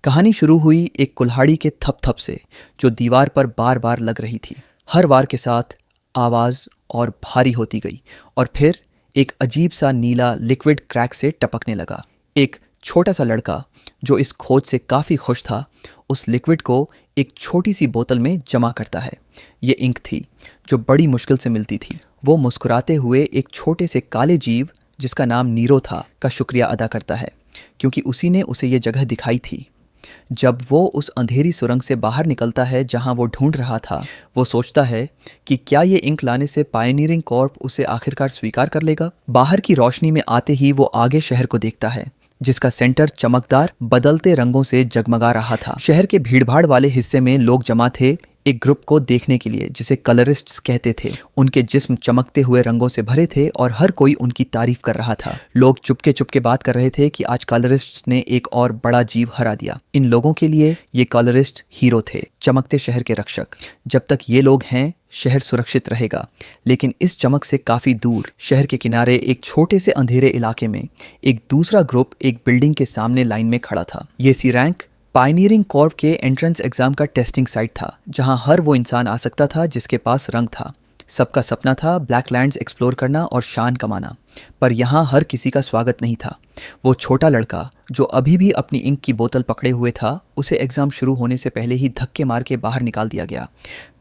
कहानी शुरू हुई एक कुल्हाड़ी के थप थप से जो दीवार पर बार बार लग रही थी। हर वार के साथ आवाज़ और भारी होती गई और फिर एक अजीब सा नीला लिक्विड क्रैक से टपकने लगा। एक छोटा सा लड़का जो इस खोज से काफ़ी खुश था उस लिक्विड को एक छोटी सी बोतल में जमा करता है। ये इंक थी जो बड़ी मुश्किल से मिलती थी। वो मुस्कुराते हुए एक छोटे से काले जीव जिसका नाम नीरो था का शुक्रिया अदा करता है क्योंकि उसी ने उसे ये जगह दिखाई थी। जब वो उस अंधेरी सुरंग से बाहर निकलता है जहां वो ढूंढ रहा था, वो सोचता है कि क्या ये इंक लाने से पायनियरिंग कॉर्प उसे आखिरकार स्वीकार कर लेगा। बाहर की रोशनी में आते ही वो आगे शहर को देखता है जिसका सेंटर चमकदार बदलते रंगों से जगमगा रहा था। शहर के भीड़भाड़ वाले हिस्से में लोग जमा थे एक ग्रुप को देखने के लिए जिसे कलरिस्ट्स कहते थे। उनके जिस्म चमकते हुए रंगों से भरे थे और हर कोई उनकी तारीफ कर रहा था। लोग चुपके चुपके बात कर रहे थे कि आज कलरिस्ट्स ने एक और बड़ा जीव हरा दिया। इन लोगों के लिए ये कलरिस्ट हीरो थे, चमकते शहर के रक्षक। जब तक ये लोग हैं शहर सुरक्षित रहेगा। लेकिन इस चमक से काफी दूर शहर के किनारे एक छोटे से अंधेरे इलाके में एक दूसरा ग्रुप एक बिल्डिंग के सामने लाइन में खड़ा था। ये सी रैंक पायनियरिंग कॉर्प के एंट्रेंस एग्जाम का टेस्टिंग साइट था जहां हर वो इंसान आ सकता था जिसके पास रंग था। सबका सपना था ब्लैकलैंड्स एक्सप्लोर करना और शान कमाना, पर यहाँ हर किसी का स्वागत नहीं था। वो छोटा लड़का जो अभी भी अपनी इंक की बोतल पकड़े हुए था, उसे एग्जाम शुरू होने से पहले ही धक्के मार के बाहर निकाल दिया गया।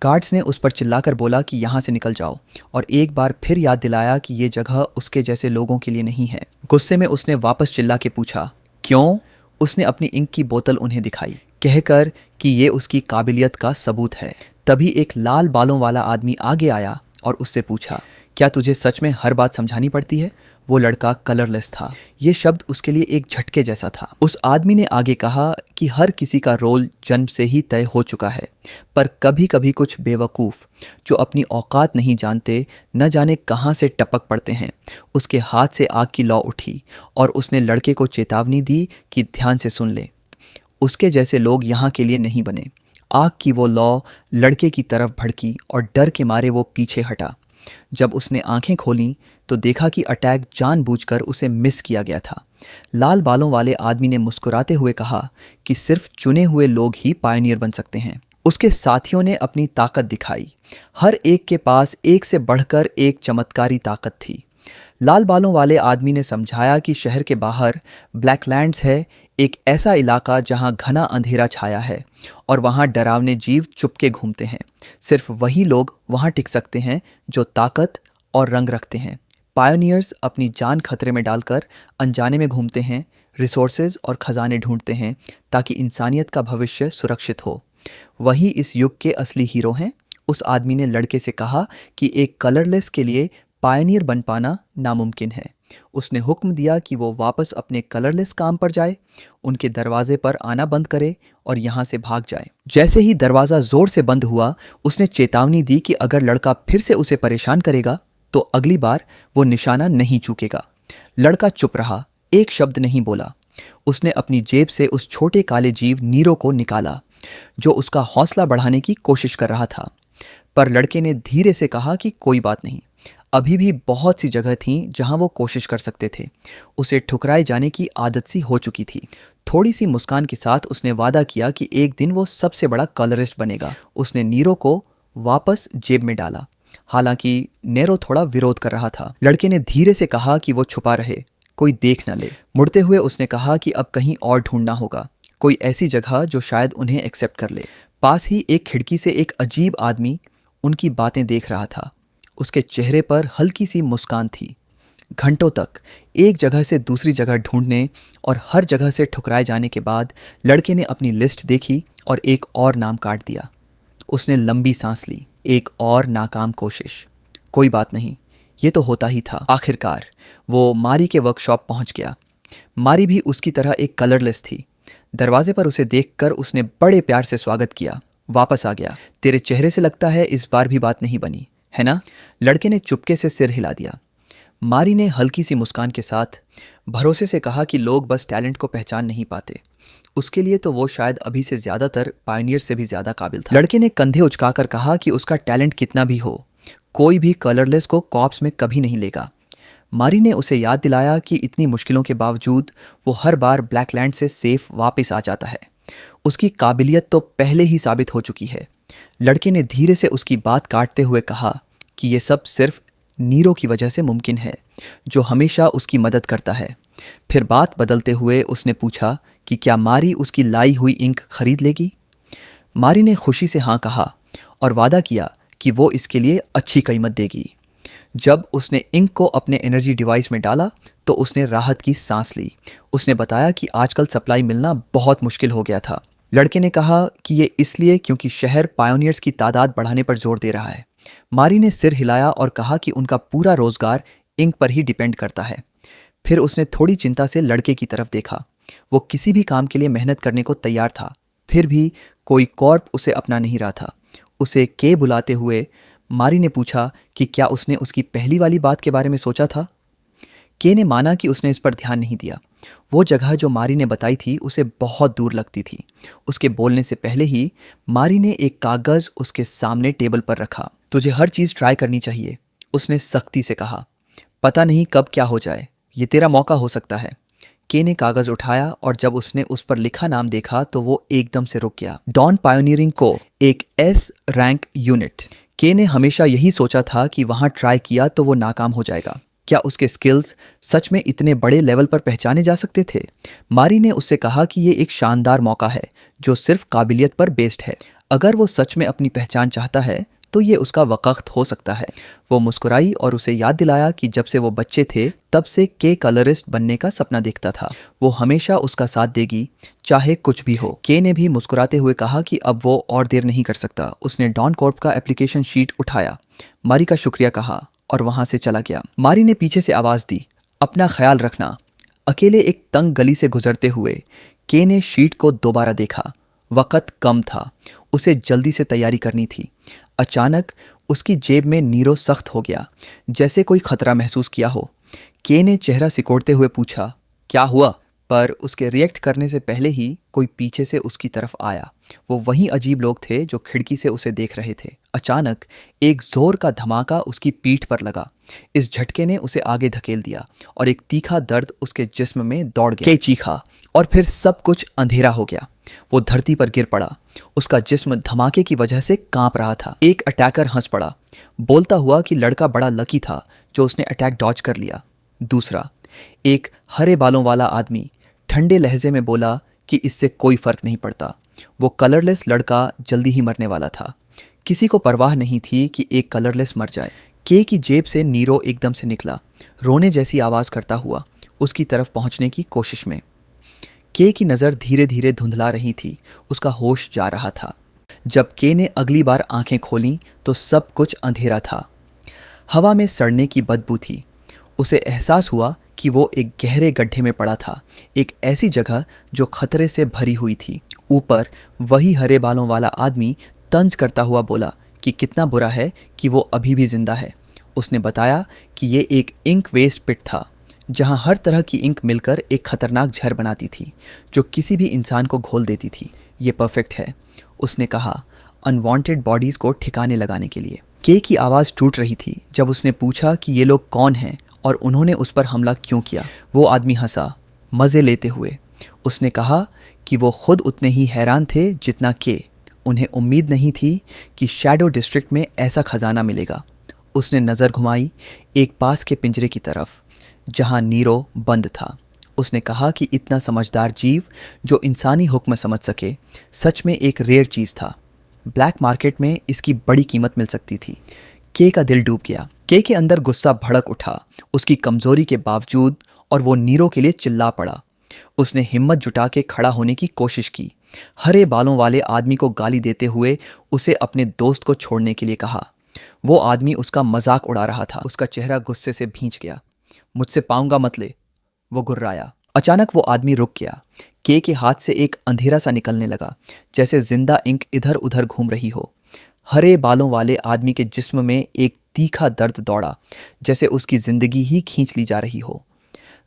गार्ड्स ने उस पर चिल्लाकर बोला कि यहाँ से निकल जाओ और एक बार फिर याद दिलाया कि ये जगह उसके जैसे लोगों के लिए नहीं है। गुस्से में उसने वापस चिल्ला के पूछा, क्यों? उसने अपनी इंक की बोतल उन्हें दिखाई, कहकर कि ये उसकी काबिलियत का सबूत है। तभी एक लाल बालों वाला आदमी आगे आया और उससे पूछा, क्या तुझे सच में हर बात समझानी पड़ती है? वो लड़का कलरलेस था। ये शब्द उसके लिए एक झटके जैसा था। उस आदमी ने आगे कहा कि हर किसी का रोल जन्म से ही तय हो चुका है, पर कभी कभी कुछ बेवकूफ़ जो अपनी औकात नहीं जानते न जाने कहाँ से टपक पड़ते हैं। उसके हाथ से आग की लौ उठी और उसने लड़के को चेतावनी दी कि ध्यान से सुन ले, उसके जैसे लोग यहाँ के लिए नहीं बने। आग की वो लौ लड़के की तरफ भड़की और डर के मारे वो पीछे हटा। जब उसने आंखें खोलीं तो देखा कि अटैक जानबूझकर उसे मिस किया गया था। लाल बालों वाले आदमी ने मुस्कुराते हुए कहा कि सिर्फ चुने हुए लोग ही पायनियर बन सकते हैं। उसके साथियों ने अपनी ताकत दिखाई। हर एक के पास एक से बढ़कर एक चमत्कारी ताकत थी। लाल बालों वाले आदमी ने समझाया कि शहर के बाहर ब्लैकलैंड्स है, एक ऐसा इलाका जहां घना अंधेरा छाया है और वहां डरावने जीव चुपके घूमते हैं। सिर्फ वही लोग वहां टिक सकते हैं जो ताकत और रंग रखते हैं। पायोनियर्स अपनी जान खतरे में डालकर अनजाने में घूमते हैं, रिसोर्सेज और खजाने ढूंढते हैं ताकि इंसानियत का भविष्य सुरक्षित हो। वही इस युग के असली हीरो हैं। उस आदमी ने लड़के से कहा कि एक कलरलेस के लिए पायनियर बन पाना नामुमकिन है। उसने हुक्म दिया कि वो वापस अपने कलरलेस काम पर जाए, उनके दरवाजे पर आना बंद करे और यहाँ से भाग जाए। जैसे ही दरवाज़ा जोर से बंद हुआ, उसने चेतावनी दी कि अगर लड़का फिर से उसे परेशान करेगा तो अगली बार वो निशाना नहीं चूकेगा। लड़का चुप रहा, एक शब्द नहीं बोला। उसने अपनी जेब से उस छोटे काले जीव नीरो को निकाला जो उसका हौसला बढ़ाने की कोशिश कर रहा था, पर लड़के ने धीरे से कहा कि कोई बात नहीं, अभी भी बहुत सी जगह थीं जहां वो कोशिश कर सकते थे। उसे ठुकराए जाने की आदत सी हो चुकी थी। थोड़ी सी मुस्कान के साथ उसने वादा किया कि एक दिन वो सबसे बड़ा कलरिस्ट बनेगा। उसने नीरो को वापस जेब में डाला, हालांकि नेरो थोड़ा विरोध कर रहा था। लड़के ने धीरे से कहा कि वो छुपा रहे, कोई देख न ले। मुड़ते हुए उसने कहा कि अब कहीं और ढूंढना होगा, कोई ऐसी जगह जो शायद उन्हें एक्सेप्ट कर ले। पास ही एक खिड़की से एक अजीब आदमी उनकी बातें देख रहा था। उसके चेहरे पर हल्की सी मुस्कान थी। घंटों तक एक जगह से दूसरी जगह ढूंढने और हर जगह से ठुकराए जाने के बाद लड़के ने अपनी लिस्ट देखी और एक और नाम काट दिया। उसने लंबी सांस ली। एक और नाकाम कोशिश। कोई बात नहीं, ये तो होता ही था। आखिरकार वो मारी के वर्कशॉप पहुंच गया। मारी भी उसकी तरह एक कलरलेस थी। दरवाजे पर उसे देखकर उसने बड़े प्यार से स्वागत किया। वापस आ गया। तेरे चेहरे से लगता है इस बार भी बात नहीं बनी, है ना? लड़के ने चुपके से सिर हिला दिया। मारी ने हल्की सी मुस्कान के साथ भरोसे से कहा कि लोग बस टैलेंट को पहचान नहीं पाते। उसके लिए तो वो शायद अभी से ज़्यादातर पायनियर से भी ज़्यादा काबिल था। लड़के ने कंधे उचकाकर कहा कि उसका टैलेंट कितना भी हो, कोई भी कलरलेस को कॉर्प्स में कभी नहीं लेगा। मारी ने उसे याद दिलाया कि इतनी मुश्किलों के बावजूद वो हर बार ब्लैकलैंड से सेफ वापस आ जाता है। उसकी काबिलियत तो पहले ही साबित हो चुकी है। लड़के ने धीरे से उसकी बात काटते हुए कहा कि ये सब सिर्फ नीरो की वजह से मुमकिन है, जो हमेशा उसकी मदद करता है। फिर बात बदलते हुए उसने पूछा कि क्या मारी उसकी लाई हुई इंक खरीद लेगी। मारी ने खुशी से हाँ कहा और वादा किया कि वो इसके लिए अच्छी कीमत देगी। जब उसने इंक को अपने एनर्जी डिवाइस में डाला तो उसने राहत की सांस ली। उसने बताया कि आजकल सप्लाई मिलना बहुत मुश्किल हो गया था। लड़के ने कहा कि ये इसलिए क्योंकि शहर पायोनियर्स की तादाद बढ़ाने पर जोर दे रहा है। मारी ने सिर हिलाया और कहा कि उनका पूरा रोजगार इंक पर ही डिपेंड करता है। फिर उसने थोड़ी चिंता से लड़के की तरफ देखा। वो किसी भी काम के लिए मेहनत करने को तैयार था, फिर भी कोई कॉर्प उसे अपना नहीं रहा था। उसे के बुलाते हुए मारी ने पूछा कि क्या उसने उसकी पहली वाली बात के बारे में सोचा था। के ने माना कि उसने इस पर ध्यान नहीं दिया। वो जगह जो मारी ने बताई थी उसे बहुत दूर लगती थी। उसके बोलने से पहले ही मारी ने एक कागज उसके सामने टेबल पर रखा। तुझे हर चीज ट्राई करनी चाहिए, उसने सख्ती से कहा। पता नहीं कब क्या हो जाए, ये तेरा मौका हो सकता है। के ने कागज उठाया और जब उसने उस पर लिखा नाम देखा तो वो एकदम से रुक गया। डॉन पायोनियरिंग को एक एस रैंक यूनिट। के ने हमेशा यही सोचा था कि वहां ट्राई किया तो वो नाकाम हो जाएगा। क्या उसके स्किल्स सच में इतने बड़े लेवल पर पहचाने जा सकते थे? मारी ने उससे कहा कि ये एक शानदार मौका है जो सिर्फ काबिलियत पर बेस्ड है। अगर वो सच में अपनी पहचान चाहता है तो ये उसका वक्त हो सकता है। वो मुस्कुराई और उसे याद दिलाया कि जब से वो बच्चे थे तब से के कलरिस्ट बनने का सपना देखता था। वो हमेशा उसका साथ देगी चाहे कुछ भी हो। के ने भी मुस्कुराते हुए कहा कि अब वो और देर नहीं कर सकता। उसने डॉन कॉर्प का एप्लीकेशन शीट उठाया, मारी का शुक्रिया कहा और वहां से चला गया। मारी ने पीछे से आवाज दी, अपना ख्याल रखना। अकेले एक तंग गली से गुजरते हुए के ने शीट को दोबारा देखा। वक्त कम था, उसे जल्दी से तैयारी करनी थी। अचानक उसकी जेब में नीरो सख्त हो गया, जैसे कोई खतरा महसूस किया हो। के ने चेहरा सिकोड़ते हुए पूछा, क्या हुआ? पर उसके रिएक्ट करने से पहले ही कोई पीछे से उसकी तरफ आया। वो वही अजीब लोग थे जो खिड़की से उसे देख रहे थे। अचानक एक जोर का धमाका उसकी पीठ पर लगा। इस झटके ने उसे आगे धकेल दिया और एक तीखा दर्द उसके जिस्म में दौड़ गया। के चीखा और फिर सब कुछ अंधेरा हो गया। वो धरती पर गिर पड़ा। उसका जिस्म धमाके की वजह से कांप रहा था। एक अटैकर हंस पड़ा, बोलता हुआ कि लड़का बड़ा लकी था जो उसने अटैक डॉज कर लिया। दूसरा, एक हरे बालों वाला आदमी ठंडे लहजे में बोला कि इससे कोई फर्क नहीं पड़ता। वो कलरलेस लड़का जल्दी ही मरने वाला था। किसी को परवाह नहीं थी कि एक कलरलेस मर जाए। के की जेब से नीरो एकदम से निकला, रोने जैसी आवाज करता हुआ उसकी तरफ पहुंचने की कोशिश में। के की नज़र धीरे धीरे धुंधला रही थी, उसका होश जा रहा था। जब के ने अगली बार आंखें खोलीं तो सब कुछ अंधेरा था। हवा में सड़ने की बदबू थी। उसे एहसास हुआ कि वो एक गहरे गड्ढे में पड़ा था, एक ऐसी जगह जो खतरे से भरी हुई थी। ऊपर वही हरे बालों वाला आदमी तंज करता हुआ बोला कि कितना बुरा है कि वो अभी भी जिंदा है। उसने बताया कि ये एक इंक वेस्ट पिट था जहां हर तरह की इंक मिलकर एक खतरनाक जहर बनाती थी जो किसी भी इंसान को घोल देती थी। ये परफेक्ट है, उसने कहा, अनवांटेड बॉडीज को ठिकाने लगाने के लिए। के की आवाज़ टूट रही थी जब उसने पूछा कि ये लोग कौन हैं और उन्होंने उस पर हमला क्यों किया। वो आदमी हंसा, मज़े लेते हुए। उसने कहा कि वो खुद उतने ही हैरान थे जितना के। उन्हें उम्मीद नहीं थी कि शैडो डिस्ट्रिक्ट में ऐसा खजाना मिलेगा। उसने नज़र घुमाई एक पास के पिंजरे की तरफ जहां नीरो बंद था। उसने कहा कि इतना समझदार जीव जो इंसानी हुक्म समझ सके सच में एक रेयर चीज़ था। ब्लैक मार्केट में इसकी बड़ी कीमत मिल सकती थी। के का दिल डूब गया। के अंदर गुस्सा भड़क उठा, उसकी कमजोरी के बावजूद, और वो नीरो के लिए चिल्ला पड़ा। उसने हिम्मत जुटा के खड़ा होने की कोशिश की। हरे बालों वाले आदमी को गाली देते हुए उसे अपने दोस्त को छोड़ने के लिए कहा। वो आदमी उसका मजाक उड़ा रहा था। उसका चेहरा गुस्से से भींच गया। मुझसे पाऊंगा मत ले, वो गुर्राया। अचानक वो आदमी रुक गया। के हाथ से एक अंधेरा सा निकलने लगा, जैसे जिंदा इंक इधर उधर घूम रही हो। हरे बालों वाले आदमी के जिस्म में एक तीखा दर्द दौड़ा, जैसे उसकी जिंदगी ही खींच ली जा रही हो।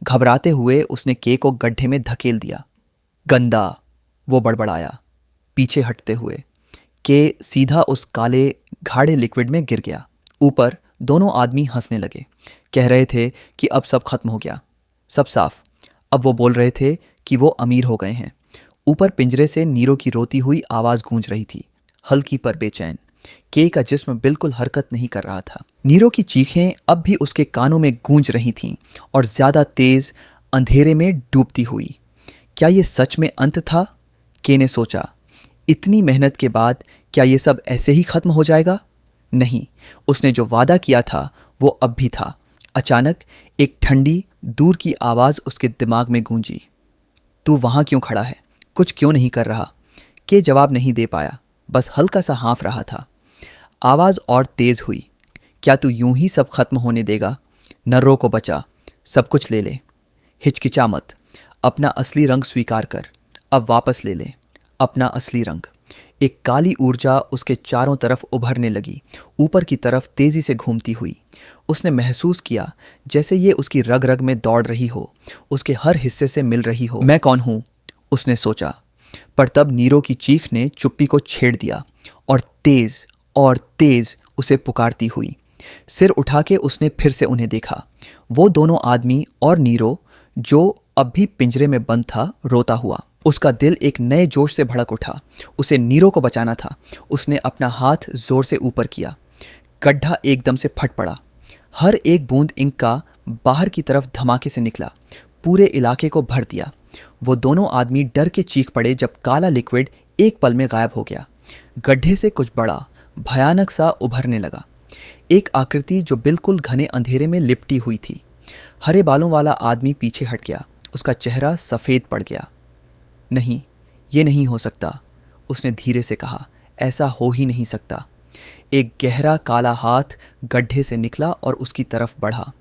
घबराते हुए उसने के को गड्ढे में धकेल दिया। गंदा, वो बड़बड़ाया पीछे हटते हुए। के सीधा उस काले गाढ़े लिक्विड में गिर गया। ऊपर दोनों आदमी हंसने लगे, कह रहे थे कि अब सब खत्म हो गया, सब साफ। अब वो बोल रहे थे कि वो अमीर हो गए हैं। ऊपर पिंजरे से नीरो की रोती हुई आवाज गूंज रही थी, हल्की पर बेचैन। के का जिस्म बिल्कुल हरकत नहीं कर रहा था। नीरो की चीखें अब भी उसके कानों में गूंज रही थीं और ज्यादा तेज, अंधेरे में डूबती हुई। क्या ये सच में अंत था? के ने सोचा। इतनी मेहनत के बाद क्या ये सब ऐसे ही खत्म हो जाएगा? नहीं, उसने जो वादा किया था वो अब भी था। अचानक एक ठंडी, दूर की आवाज उसके दिमाग में गूंजी। तू वहां क्यों खड़ा है? कुछ क्यों नहीं कर रहा? के जवाब नहीं दे पाया, बस हल्का सा हाँफ रहा था। आवाज और तेज हुई। क्या तू यूं ही सब खत्म होने देगा? नर्रों को बचा, सब कुछ ले ले। हिचकिचा मत, अपना असली रंग स्वीकार कर। अब वापस ले ले अपना असली रंग। एक काली ऊर्जा उसके चारों तरफ उभरने लगी, ऊपर की तरफ तेजी से घूमती हुई। उसने महसूस किया जैसे ये उसकी रग रग में दौड़ रही हो, उसके हर हिस्से से मिल रही हो। मैं कौन हूं? उसने सोचा। पर तब नीरो की चीख ने चुप्पी को छेड़ दिया और तेज उसे पुकारती हुई। सिर उठा के उसने फिर से उन्हें देखा। वो दोनों आदमी और नीरो, जो अब भी पिंजरे में बंद था, रोता हुआ। उसका दिल एक नए जोश से भड़क उठा। उसे नीरो को बचाना था। उसने अपना हाथ जोर से ऊपर किया। गड्ढा एकदम से फट पड़ा। हर एक बूंद इंक का बाहर की तरफ धमाके से निकला, पूरे इलाके को भर दिया। वो दोनों आदमी डर के चीख पड़े जब काला लिक्विड एक पल में गायब हो गया। गड्ढे से कुछ बड़ा, भयानक सा उभरने लगा। एक आकृति जो बिल्कुल घने अंधेरे में लिपटी हुई थी। हरे बालों वाला आदमी पीछे हट गया। उसका चेहरा सफ़ेद पड़ गया। नहीं, ये नहीं हो सकता, उसने धीरे से कहा। ऐसा हो ही नहीं सकता। एक गहरा काला हाथ गड्ढे से निकला और उसकी तरफ बढ़ा।